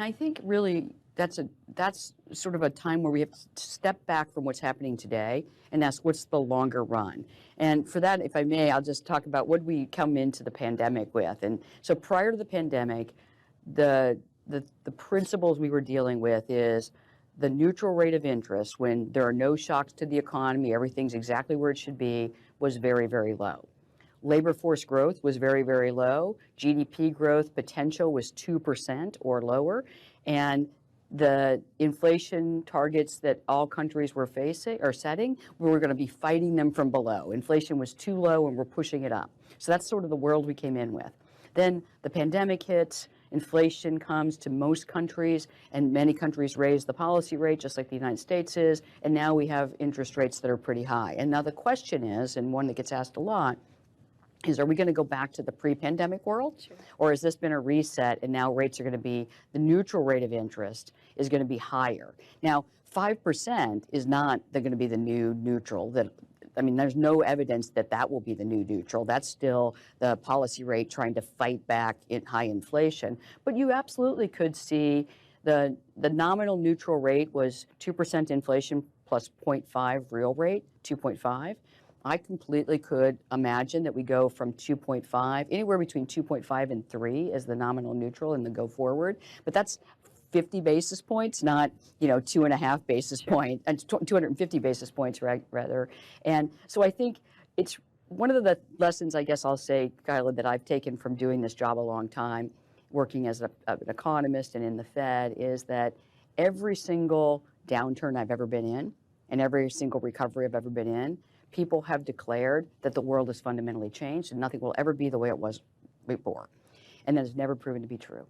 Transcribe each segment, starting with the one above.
I think really that's sort of a time where we have to step back from what's happening today and ask what's the longer run. And for that, if I may, I'll just talk about what we come into the pandemic with. And so prior to the pandemic, the principles we were dealing with is the neutral rate of interest when there are no shocks to the economy, everything's exactly where it should be, was very, very low. Labor force growth was very, very low. GDP growth potential was 2% or lower. And the inflation targets that all countries were facing or setting, we were going to be fighting them from below. Inflation was too low and we're pushing it up. So that's sort of the world we came in with. Then the pandemic hits, inflation comes to most countries, and many countries raise the policy rate, just like the United States is, and now we have interest rates that are pretty high. And now the question is, and one that gets asked a lot, is are we going to go back to the pre-pandemic world? Sure. Or has this been a reset and now rates are going to be, the neutral rate of interest is going to be higher? Now, 5% is not going to be the new neutral. I mean, there's no evidence that that will be the new neutral. That's still the policy rate trying to fight back in high inflation. But you absolutely could see the nominal neutral rate was 2% inflation plus 0.5 real rate, 2.5. I completely could imagine that we go from 2.5, anywhere between 2.5 and 3 as the nominal neutral in the go forward. But that's 50 basis points, not 2.5 basis points, and 250 basis points rather. And so I think it's one of the lessons, I guess I'll say, Kyla, that I've taken from doing this job a long time, working as an economist and in the Fed, is that every single downturn I've ever been in and every single recovery I've ever been in, people have declared that the world has fundamentally changed and nothing will ever be the way it was before. And that has never proven to be true.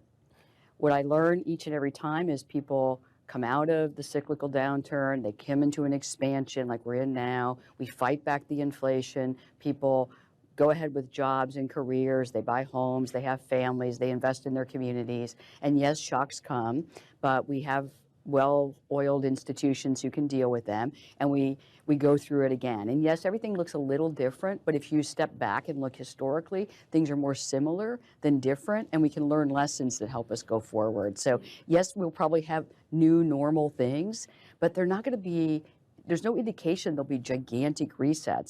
What I learn each and every time is people come out of the cyclical downturn, they come into an expansion like we're in now, we fight back the inflation, people go ahead with jobs and careers, they buy homes, they have families, they invest in their communities, and yes, shocks come, but we have well-oiled institutions who can deal with them, and we go through it again. And yes, everything looks a little different, but if you step back and look historically, things are more similar than different, and we can learn lessons that help us go forward. So yes, we'll probably have new normal things, but they're not going to be, there's no indication there'll be gigantic resets.